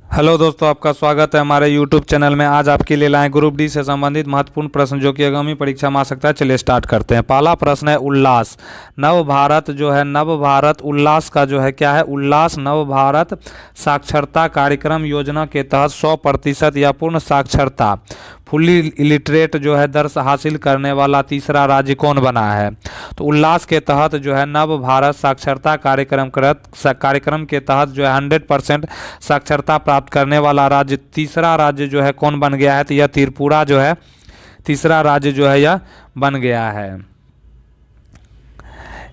Hello दोस्तों, आपका स्वागत है हमारे यूट्यूब चैनल में। आज आपके लिए लाए ग्रुप डी से संबंधित महत्वपूर्ण प्रश्न जो कि आगामी परीक्षा में आ सकता है। चलिए स्टार्ट करते हैं। पहला प्रश्न है उल्लास। नव भारत जो है, नव भारत उल्लास का जो है क्या है? उल्लास नव भारत साक्षरता कार्यक्रम योजना के तहत 100% या पूर्ण साक्षरता फुली इलिटरेट जो है दर हासिल करने वाला तीसरा राज्य कौन बना है? तो उल्लास के तहत जो है नव भारत साक्षरता कार्यक्रम के तहत जो है 100% साक्षरता प्राप्त करने वाला राज्य, तीसरा राज्य जो है कौन बन गया है? तो यह त्रिपुरा जो है तीसरा राज्य जो है यह बन गया है।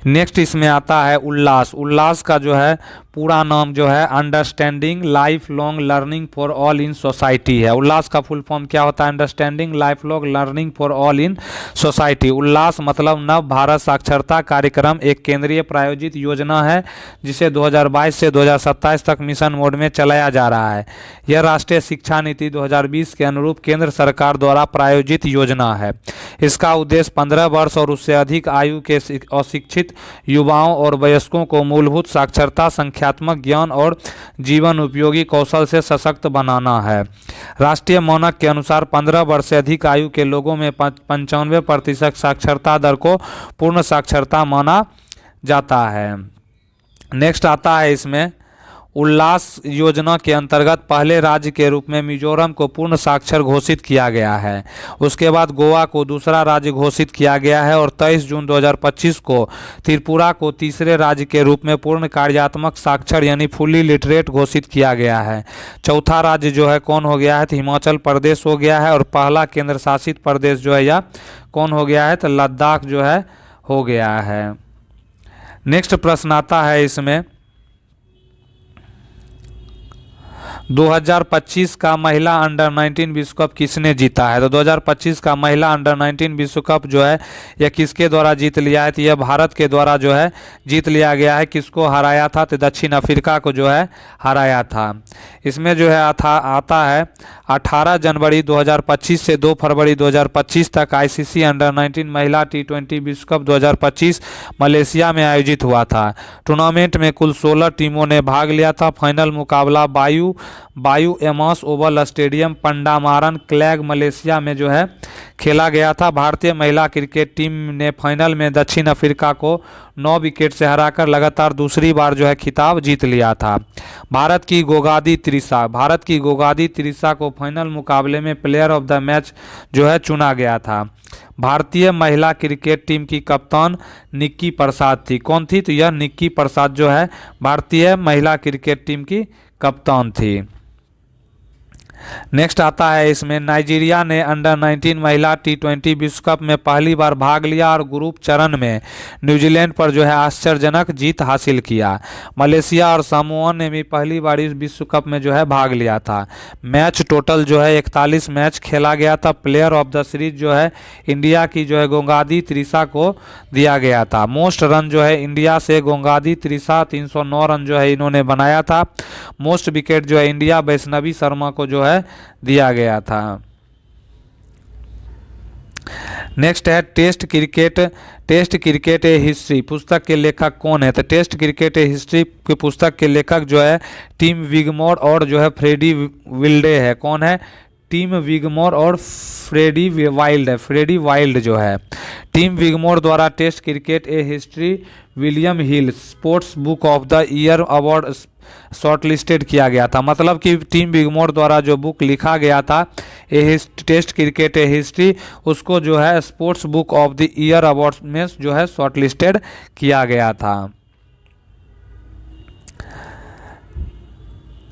नेक्स्ट इसमें आता है उल्लास। उल्लास का जो है पूरा नाम जो है understanding life long learning for all in society है। उल्लास का फुल फॉर्म क्या होता है? Understanding life long learning for all in society. Ullas मतलब नव भारत साक्षरता कार्यक्रम एक केंद्रीय प्रायोजित योजना है जिसे 2022 से 2027 तक मिशन मोड में चलाया जा रहा है। यह राष्ट्रीय शिक्षा नीति 2020 के अनुरूप केंद्र सरकार द्वारा प्रायोजित योजना है। इसका उद्देश्य 15 वर्ष और उससे अधिक आयु के अशिक्षित युवाओं और वयस्कों को मूलभूत साक्षरता, संख्यात्मक ज्ञान और जीवन उपयोगी कौशल से सशक्त बनाना है। राष्ट्रीय मानक के अनुसार 15 वर्ष से अधिक आयु के लोगों में 95% साक्षरता दर को पूर्ण साक्षरता माना जाता है। नेक्स्ट आता है इसमें उल्लास योजना के अंतर्गत पहले राज्य के रूप में मिजोरम को पूर्ण साक्षर घोषित किया गया है। उसके बाद गोवा को दूसरा राज्य घोषित किया गया है और 23 जून 2025 को त्रिपुरा को तीसरे राज्य के रूप में पूर्ण कार्यात्मक साक्षर यानी फुली लिटरेट घोषित किया गया है। चौथा राज्य जो है कौन हो गया है? तो हिमाचल प्रदेश हो गया है। और पहला केंद्र शासित प्रदेश जो है यह कौन हो गया है? तो लद्दाख जो है हो गया है। नेक्स्ट प्रश्न आता है इसमें 2025 का महिला अंडर 19 विश्व कप किसने जीता है? तो 2025 का महिला अंडर 19 विश्व कप जो है यह किसके द्वारा जीत लिया है? तो यह भारत के द्वारा जो है जीत लिया गया है। किसको हराया था? तो दक्षिण अफ्रीका को जो है हराया था। इसमें जो है आता है 18 जनवरी 2025 से 2 फरवरी 2025 तक आईसीसी अंडर 19 महिला T20 विश्व कप 2025 मलेशिया में आयोजित हुआ था। टूर्नामेंट में कुल 16 टीमों ने भाग लिया था। फाइनल मुकाबला बायू एमस ओवल स्टेडियम पंडामारन क्लैग मलेशिया में जो है खेला गया था। भारतीय महिला क्रिकेट टीम ने फाइनल में दक्षिण अफ्रीका को 9 विकेट से हराकर लगातार दूसरी बार जो है खिताब जीत लिया था। भारत की गोगादी त्रिशा को फाइनल मुकाबले में प्लेयर ऑफ द मैच जो है चुना गया था। भारतीय महिला क्रिकेट टीम की कप्तान निक्की प्रसाद थी। कौन थी? तो यह निक्की प्रसाद जो है भारतीय महिला क्रिकेट टीम की कप्तान थी। नेक्स्ट आता है इसमें नाइजीरिया ने अंडर 19 महिला T20 विश्व कप में पहली बार भाग लिया और ग्रुप चरण में न्यूजीलैंड पर जो है आश्चर्यजनक जीत हासिल किया। मलेशिया और सामोआ ने भी पहली बार इस विश्व कप में जो है भाग लिया था। मैच टोटल जो है 41 मैच खेला गया था। प्लेयर ऑफ द सीरीज जो है इंडिया की जो है गोगादी त्रिशा को दिया गया था। मोस्ट रन जो है इंडिया से गोगादी त्रिशा 309 रन जो है इन्होंने बनाया था। मोस्ट विकेट जो है इंडिया वैष्णवी शर्मा को जो है दिया गया था। नेक्स्ट है टेस्ट क्रिकेट ए हिस्ट्री पुस्तक के लेखक कौन है? तो टेस्ट क्रिकेट ए हिस्ट्री की पुस्तक के लेखक जो है टिम विगमोर और जो है फ्रेडी विल्डे है। कौन है? टिम विगमोर और फ्रेडी वाइल्ड जो है। टिम विगमोर द्वारा Test Cricket A History William Hill Sports Book of the Year award shortlisted किया गया था। मतलब कि टिम विगमोर द्वारा जो बुक लिखा गया था टेस्ट क्रिकेट ए हिस्ट्री, उसको जो है sports Book of the Year award में जो है शॉर्टलिस्टेड किया गया था।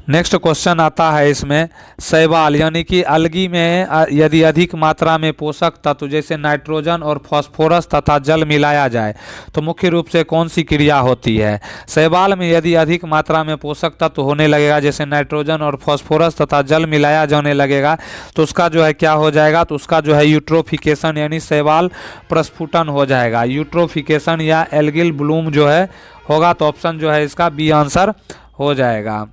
नेक्स्ट क्वेश्चन आता है इसमें शैवाल यानी कि अलगी में यदि अधिक मात्रा में पोषक तत्व जैसे नाइट्रोजन और फास्फोरस तथा जल मिलाया जाए तो मुख्य रूप से कौन सी क्रिया होती है? शैवाल में यदि अधिक मात्रा में पोषक तत्व होने लगेगा जैसे नाइट्रोजन और फास्फोरस तथा जल मिलाया जाने लगेगा तो उसका जो है क्या हो जाएगा? तो उसका जो है यूट्रोफिकेशन यानी शैवाल प्रस्फुटन हो जाएगा। यूट्रोफिकेशन या एल्गिल ब्लूम जो है होगा। तो ऑप्शन जो है इसका बी आंसर हो जाएगा।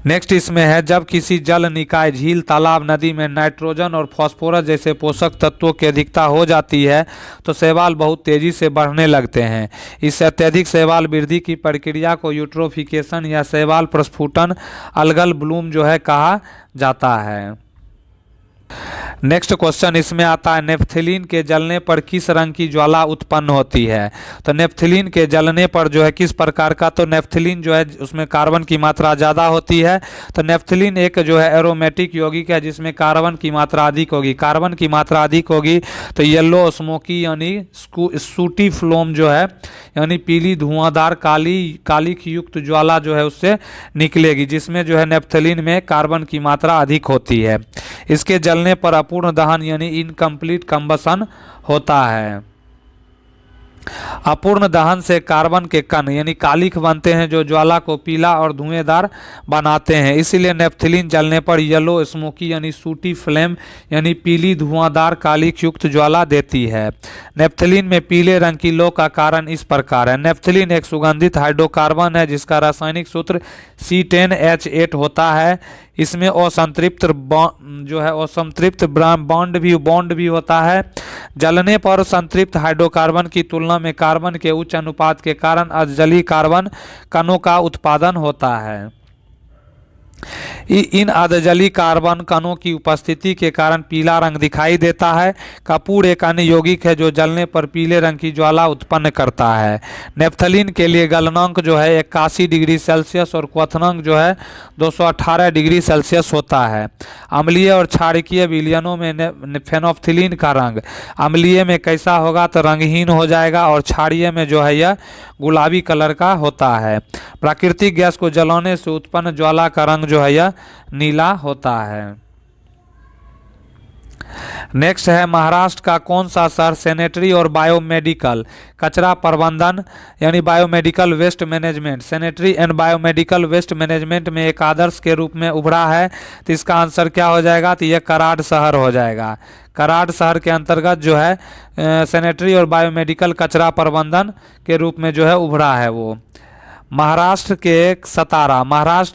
नेक्स्ट इसमें है, जब किसी जल निकाय, झील, तालाब, नदी में नाइट्रोजन और फास्फोरस जैसे पोषक तत्वों की अधिकता हो जाती है तो शैवाल बहुत तेजी से बढ़ने लगते हैं। इस अत्यधिक शैवाल वृद्धि की प्रक्रिया को यूट्रोफिकेशन या शैवाल प्रस्फुटन, अलगल ब्लूम जो है कहा जाता है। नेक्स्ट क्वेश्चन इसमें आता है, नेफ्थलीन के जलने पर किस रंग की ज्वाला उत्पन्न होती है। तो नेफ्थलीन के जलने पर जो है किस प्रकार का, तो नेफ्थलीन जो है उसमें कार्बन की मात्रा ज़्यादा होती है। तो नेफ्थलीन एक जो है एरोमेटिक यौगिक है जिसमें कार्बन की मात्रा अधिक होगी। कार्बन की मात्रा अधिक होगी तो येलो स्मोकी यानी सूटी फ्लोम जो है यानी पीली धुआंधार कालिख युक्त ज्वाला जो है उससे निकलेगी, जिसमें जो है नेफ्थलीन में कार्बन की मात्रा अधिक होती है। इसके जलने पर अपूर्ण दहन यानी इनकम्प्लीट कंबसन होता है। अपूर्ण दहन से कार्बन के कण यानी कालिख बनते हैं जो ज्वाला को पीला और धुएंदार बनाते हैं। इसीलिए नेफ्थलीन जलने पर येलो स्मोकी यानी सूटी फ्लेम यानी पीली धुआंधार कालिख युक्त ज्वाला देती है। नेफ्थलीन में पीले रंग की लौ का कारण इस प्रकार है। नेफ्थलीन एक सुगंधित हाइड्रोकार्बन है जिसका रासायनिक सूत्र C10H8 होता है। इसमें असंतृप्त बॉन्ड भी होता है। जलने पर संतृप्त हाइड्रोकार्बन की तुलना में कार्बन के उच्च अनुपात के कारण अजली कार्बन कणों का उत्पादन होता है। इन अधजली कार्बन कणों की उपस्थिति के कारण पीला रंग दिखाई देता है। कपूर एक अन्य यौगिक है जो जलने पर पीले रंग की ज्वाला उत्पन्न करता है। नेफ्थलीन के लिए गलनांक जो है 81 डिग्री सेल्सियस और क्वथनांक जो है 218 डिग्री सेल्सियस होता है। अम्लीय और क्षारकीय विलयनों में फेनोल्फथलीन का रंग अम्लीय में कैसा होगा, तो रंगहीन हो जाएगा और क्षारीय में जो है यह गुलाबी कलर का होता है। प्राकृतिक गैस को जलाने से उत्पन्न ज्वाला का रंग जो है यह नीला होता है। नेक्स्ट है, महाराष्ट्र का कौन सा शहर सैनिटरी और बायोमेडिकल कचरा प्रबंधन यानी biomedical waste management, sanitary and biomedical waste management में एक आदर्श के रूप में उभरा है। तो इसका आंसर क्या हो जाएगा, तो यह कराड़ शहर हो जाएगा। कराड़ शहर के अंतर्गत जो है सैनिटरी और बायोमेडिकल कचरा प्रबंधन के रूप में जो है उभरा है वो। महाराष्ट्र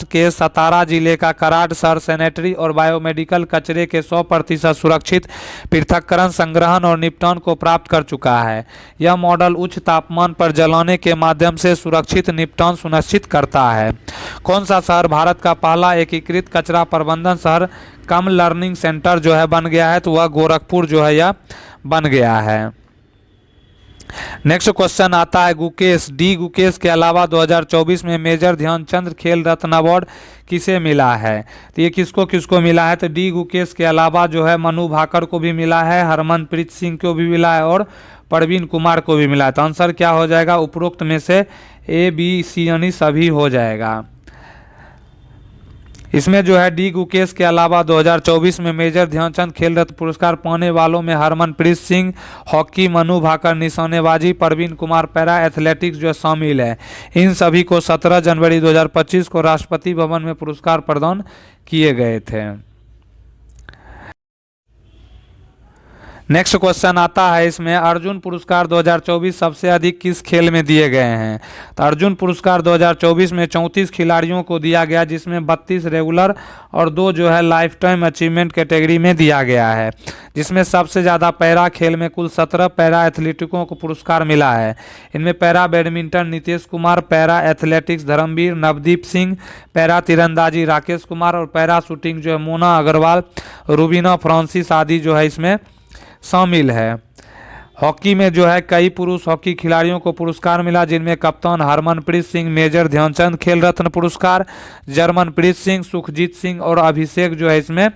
के सतारा जिले का कराड़ शहर सैनिटरी और बायोमेडिकल कचरे के 100% सुरक्षित पृथक्करण, संग्रहण और निपटान को प्राप्त कर चुका है। यह मॉडल उच्च तापमान पर जलाने के माध्यम से सुरक्षित निपटान सुनिश्चित करता है। कौन सा शहर भारत का पहला एकीकृत कचरा प्रबंधन शहर कम लर्निंग सेंटर जो है बन गया है, तो वह गोरखपुर जो है यह बन गया है। नेक्स्ट क्वेश्चन आता है, गुकेश के अलावा 2024 में मेजर ध्यानचंद खेल रत्न अवार्ड किसे मिला है। तो ये किसको किसको मिला है, तो डी गुकेश के अलावा जो है मनु भाकर को भी मिला है, हरमनप्रीत सिंह को भी मिला है और प्रवीण कुमार को भी मिला है। तो आंसर क्या हो जाएगा, उपरोक्त में से ABC यानी सभी हो जाएगा। इसमें जो है डी गुकेश के अलावा 2024 में मेजर ध्यानचंद खेल रत्न पुरस्कार पाने वालों में हरमनप्रीत सिंह हॉकी, मनु भाकर निशानेबाजी, प्रवीण कुमार पैरा एथलेटिक्स जो शामिल है। इन सभी को 17 जनवरी 2025 को राष्ट्रपति भवन में पुरस्कार प्रदान किए गए थे। नेक्स्ट क्वेश्चन आता है, इसमें अर्जुन पुरस्कार 2024 सबसे अधिक किस खेल में दिए गए हैं। तो अर्जुन पुरस्कार 2024 में 34 खिलाड़ियों को दिया गया, जिसमें 32 रेगुलर और 2 जो है लाइफ टाइम अचीवमेंट कैटेगरी में दिया गया है। जिसमें सबसे ज़्यादा पैरा खेल में कुल 17 पैरा एथलीटिकों को पुरस्कार मिला है। इनमें para badminton Nitesh Kumar, para athletics Dharmvir Navdeep Singh, para तीरंदाजी राकेश कुमार और पैरा शूटिंग जो है मोना अग्रवाल, रूबीना फ्रांसिस आदि जो है इसमें शामिल है। हॉकी में जो है कई पुरुष हॉकी खिलाड़ियों को पुरस्कार मिला, जिनमें कप्तान हरमनप्रीत सिंह मेजर ध्यानचंद खेल रत्न पुरस्कार, जर्मनप्रीत सिंह, सुखजीत सिंह और अभिषेक जो है इसमें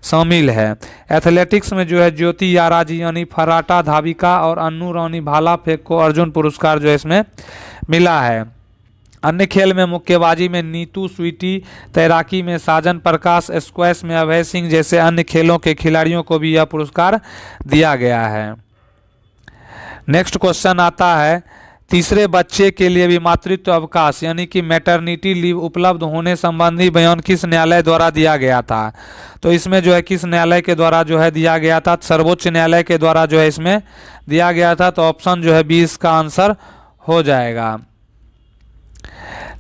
शामिल है। एथलेटिक्स में जो है ज्योति याराजी यानी फराटा धाविका और अन्नू रानी भाला फेंक को अर्जुन पुरस्कार जो है इसमें मिला है। अन्य खेल में मुक्केबाजी में नीतू स्वीटी, तैराकी में साजन प्रकाश, स्क्वैश में अभय सिंह जैसे अन्य खेलों के खिलाड़ियों को भी यह पुरस्कार दिया गया है। नेक्स्ट क्वेश्चन आता है, तीसरे बच्चे के लिए भी मातृत्व अवकाश यानी कि मैटरनिटी लीव उपलब्ध होने संबंधी बयान किस न्यायालय द्वारा दिया गया था। तो इसमें जो है किस न्यायालय के द्वारा जो है दिया गया था, सर्वोच्च न्यायालय के द्वारा जो है इसमें दिया गया था। तो ऑप्शन जो है 20 का आंसर हो जाएगा।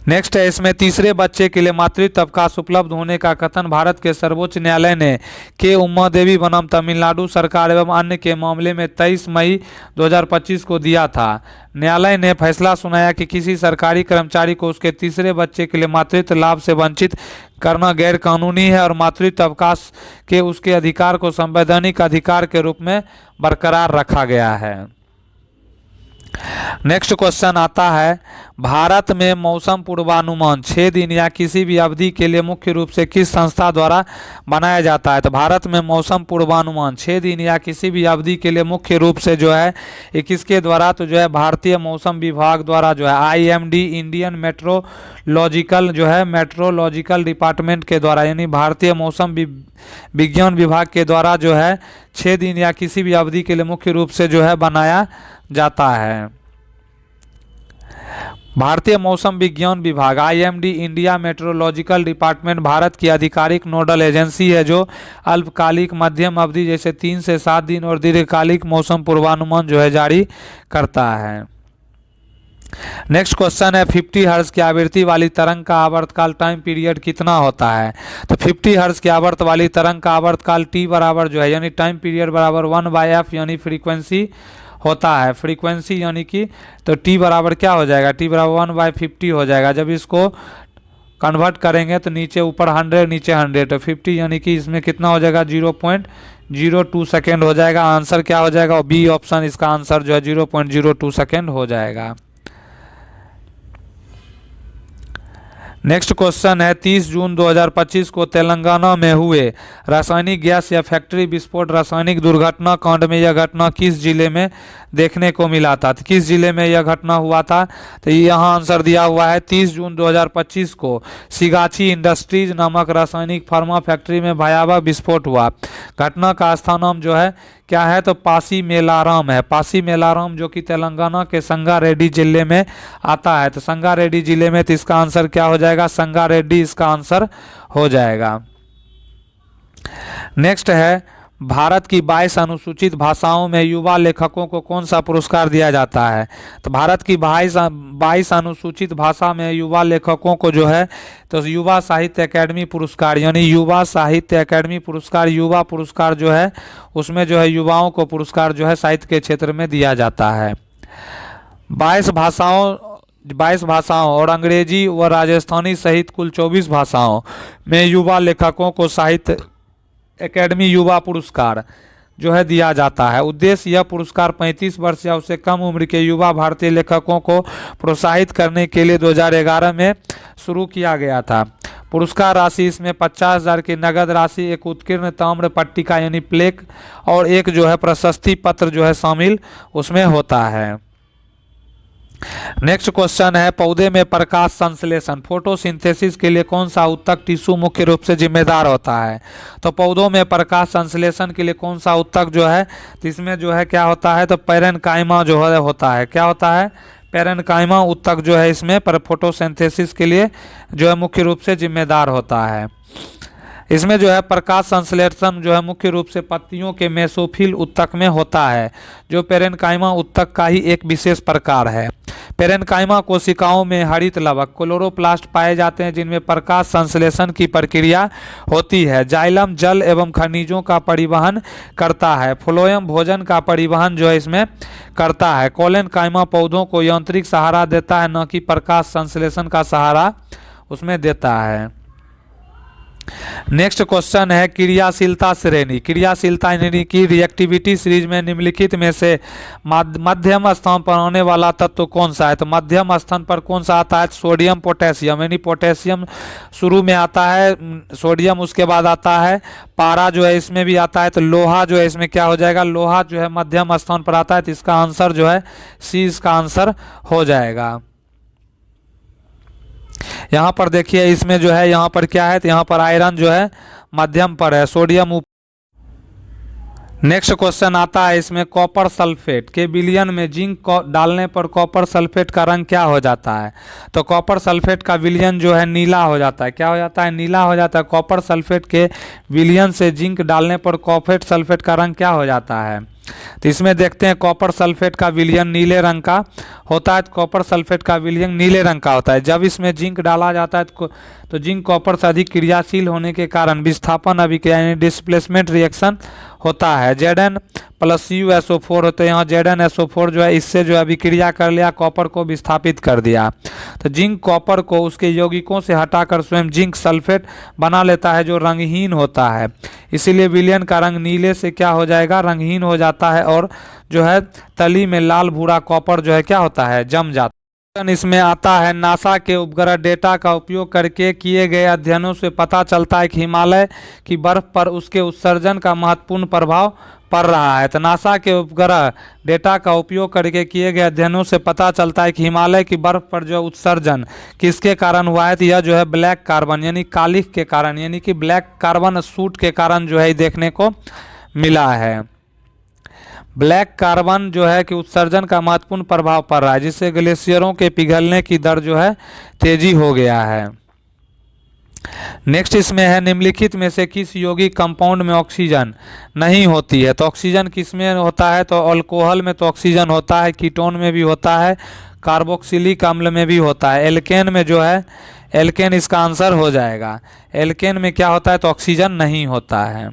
नेक्स्ट है इसमें तीसरे बच्चे के लिए मातृत्व अवकाश उपलब्ध होने का कथन भारत के सर्वोच्च न्यायालय ने के उमा देवी बनाम तमिलनाडु सरकार एवं अन्य के मामले में 23 मई 2025 को दिया था। न्यायालय ने फैसला सुनाया कि किसी सरकारी कर्मचारी को उसके तीसरे बच्चे के लिए मातृत्व लाभ से वंचित करना गैर कानूनी है और मातृत्व अवकाश के उसके अधिकार को संवैधानिक अधिकार के रूप में बरकरार रखा गया है। नेक्स्ट क्वेश्चन आता है, भारत में मौसम पूर्वानुमान 6 दिन या किसी भी अवधि के लिए मुख्य रूप से किस संस्था द्वारा बनाया जाता है? तो भारत में मौसम पूर्वानुमान 6 दिन या किसी भी अवधि के लिए मुख्य रूप से जो है ये किसके द्वारा, तो जो है भारतीय मौसम विभाग द्वारा जो है IMD इंडियन मेट्रोलॉजिकल डिपार्टमेंट के द्वारा, यानी भारतीय मौसम विज्ञान विभाग के द्वारा जो है 6 दिन या किसी भी अवधि के लिए मुख्य रूप से जो है बनाया जाता है। भारतीय मौसम विज्ञान विभाग IMD India meteorological department Bharat की आधिकारिक नोडल एजेंसी है जो अल्पकालिक, मध्यम अवधि जैसे 3 से 7 दिन और दीर्घकालिक मौसम पूर्वानुमान जो है जारी करता है। नेक्स्ट क्वेश्चन है, 50 हर्ट्ज की आवृत्ति वाली तरंग का आवर्तकाल टाइम पीरियड कितना होता है? तो 50 हर्ट्ज की आवर्त वाली तरंग का आवर्तकाल T बराबर जो है यानी टाइम पीरियड बराबर 1/f यानी फ्रीक्वेंसी होता है। फ्रीक्वेंसी यानी कि तो T बराबर क्या हो जाएगा, T बराबर 1/50 हो जाएगा। जब इसको कन्वर्ट करेंगे तो नीचे ऊपर 100 नीचे 100 तो 50 यानी कि इसमें कितना हो जाएगा 0.02 सेकेंड हो जाएगा। आंसर क्या हो जाएगा, बी ऑप्शन इसका आंसर जो है 0.02 सेकेंड हो जाएगा। नेक्स्ट क्वेश्चन है, 30 जून 2025 को तेलंगाना में हुए रासायनिक गैस या फैक्ट्री विस्फोट रासायनिक दुर्घटना कांड में यह घटना किस जिले में देखने को मिला था? तो किस जिले में यह घटना हुआ था? तो यहाँ आंसर दिया हुआ है 30 जून 2025 को सिगाची इंडस्ट्रीज नामक रासायनिक फार्मा फैक्ट्री में भयावह विस्फोट हुआ। घटना का स्थान नाम जो है क्या है, तो पासी मेलाराम है। पासी मेलाराम जो कि तेलंगाना के संगारेड्डी जिले में आता है। तो संगारेड्डी जिले में, तो इसका आंसर क्या हो जाएगा, संगारेड्डी इसका आंसर हो जाएगा। नेक्स्ट है, भारत की 22 अनुसूचित भाषाओं में युवा लेखकों को कौन सा पुरस्कार दिया जाता है? तो भारत की 22 अनुसूचित भाषा में युवा लेखकों को जो है तो युवा साहित्य अकेडमी पुरस्कार यानी युवा साहित्य अकेडमी पुरस्कार, युवा पुरस्कार जो है उसमें जो है युवाओं को पुरस्कार जो है साहित्य के क्षेत्र में दिया जाता है। 22 भाषाओं और अंग्रेजी व राजस्थानी सहित कुल 24 भाषाओं में युवा लेखकों को साहित्य एकेडमी युवा पुरस्कार जो है दिया जाता है। उद्देश्य, यह पुरस्कार 35 वर्ष या उससे कम उम्र के युवा भारतीय लेखकों को प्रोत्साहित करने के लिए 2011 में शुरू किया गया था। पुरस्कार राशि इसमें 50,000 की नगद राशि, एक उत्कीर्ण ताम्र पट्टिका यानी प्लेक और एक जो है प्रशस्ति पत्र जो है शामिल उसमें होता है। नेक्स्ट क्वेश्चन है, पौधे में प्रकाश संश्लेषण फोटोसिंथेसिस के लिए कौन सा उत्तक टिश्यू मुख्य रूप से जिम्मेदार होता है? तो पौधों में प्रकाश संश्लेषण के लिए कौन सा उत्तक जो है, तो इसमें जो है क्या होता है, तो पैरेन्काइमा जो है होता है। क्या होता है, पैरेन्काइमा उत्तक जो है इसमें पर फोटोसिंथेसिस के लिए जो है मुख्य रूप से जिम्मेदार होता है। इसमें जो है प्रकाश संश्लेषण जो है मुख्य रूप से पत्तियों के मेसोफिल उत्तक में होता है जो पैरेन्काइमा उत्तक का ही एक विशेष प्रकार है। पैरेन्काइमा कोशिकाओं में हरित लवक क्लोरोप्लास्ट पाए जाते हैं जिनमें प्रकाश संश्लेषण की प्रक्रिया होती है। जाइलम जल एवं खनिजों का परिवहन करता है। फ्लोएम भोजन का परिवहन जो है इसमें करता है। कोलेनकाइमा पौधों को यांत्रिक सहारा देता है, न कि प्रकाश संश्लेषण का सहारा उसमें देता है। नेक्स्ट क्वेश्चन है, क्रियाशीलता श्रेणी। क्रियाशीलता यानी कि रिएक्टिविटी सीरीज में निम्नलिखित में से मध्यम स्थान पर आने वाला तत्व कौन सा है? तो मध्यम स्थान पर कौन सा आता है? सोडियम पोटेशियम, यानी पोटेशियम शुरू में आता है, सोडियम उसके बाद आता है, पारा जो है इसमें भी आता है। तो लोहा जो है इसमें क्या हो जाएगा, लोहा जो है मध्यम स्थान पर आता है। तो इसका आंसर जो है सी इसका आंसर हो जाएगा। यहाँ पर देखिए इसमें जो है यहाँ पर क्या है, तो यहाँ पर आयरन जो है मध्यम पर है, सोडियम। नेक्स्ट क्वेश्चन आता है इसमें, कॉपर सल्फेट के विलयन में जिंक डालने पर कॉपर सल्फेट का रंग क्या हो जाता है? तो कॉपर सल्फेट का विलयन जो है नीला हो जाता है। क्या हो जाता है? नीला हो जाता है। कॉपर सल्फेट के विलयन से जिंक डालने पर कॉपर सल्फेट का रंग क्या हो जाता है? तो इसमें देखते हैं कॉपर सल्फेट का विलयन नीले रंग का होता है। कॉपर सल्फेट का विलयन नीले रंग का होता है। जब इसमें जिंक डाला जाता है तो जिंक कॉपर से अधिक क्रियाशील होने के कारण विस्थापन अभिक्रिया यानी डिस्प्लेसमेंट रिएक्शन होता है। Zn+CuSO4 होते हैं। यहाँ ZnSO4 जो है इससे जो है अभिक्रिया कर लिया, कॉपर को विस्थापित कर दिया। तो जिंक कॉपर को उसके यौगिकों से हटाकर स्वयं जिंक सल्फेट बना लेता है जो रंगहीन होता है। इसीलिए विलयन का रंग नीले से क्या हो जाएगा, रंगहीन हो जाता है और जो है तली में लाल भूरा कॉपर जो है क्या होता है, जम जाता है। इसमें आता है नासा के उपग्रह डेटा का उपयोग करके किए गए अध्ययनों से पता चलता है कि हिमालय की बर्फ पर उसके उत्सर्जन का महत्वपूर्ण प्रभाव पड़ रहा है। तो नासा के उपग्रह डेटा का उपयोग करके किए गए अध्ययनों से पता चलता है कि हिमालय की बर्फ पर जो उत्सर्जन किसके कारण हुआ है, तो यह जो है ब्लैक कार्बन यानी कालिख के कारण यानी कि ब्लैक कार्बन सूट के कारण जो है देखने को मिला है। ब्लैक कार्बन जो है कि उत्सर्जन का महत्वपूर्ण प्रभाव पड़ रहा है, जिससे ग्लेशियरों के पिघलने की दर जो है तेजी हो गया है। नेक्स्ट इसमें है निम्नलिखित में से किस यौगिक कंपाउंड में ऑक्सीजन नहीं होती है। तो ऑक्सीजन किस में होता है, तो अल्कोहल में तो ऑक्सीजन होता है, कीटोन में भी होता है, कार्बोक्सिलिक अम्ल में भी होता है। एल्केन में जो है, एल्केन इसका आंसर हो जाएगा। एल्केन में क्या होता है, तो ऑक्सीजन नहीं होता है।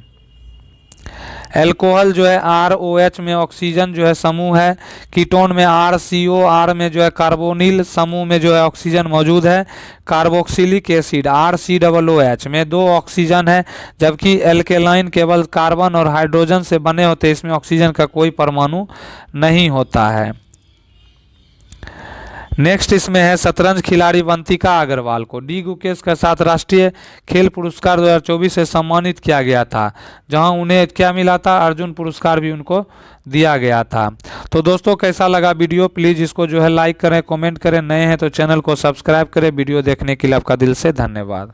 एल्कोहल जो है ROH में ऑक्सीजन जो है समूह है। कीटोन में RCO, R में जो है कार्बोनिल समूह में जो है ऑक्सीजन मौजूद है। कार्बोक्सिलिक एसिड RCOOH में 2 ऑक्सीजन है, जबकि एल्केलाइन केवल कार्बन और हाइड्रोजन से बने होते हैं, इसमें ऑक्सीजन का कोई परमाणु नहीं होता है। नेक्स्ट इसमें है शतरंज खिलाड़ी वंतिका अग्रवाल को डी गुकेश के साथ राष्ट्रीय खेल पुरस्कार 2024 से सम्मानित किया गया था, जहां उन्हें क्या मिला था, अर्जुन पुरस्कार भी उनको दिया गया था। तो दोस्तों कैसा लगा वीडियो, प्लीज़ इसको जो है लाइक करें, कमेंट करें, नए हैं तो चैनल को सब्सक्राइब करें। वीडियो देखने के लिए आपका दिल से धन्यवाद।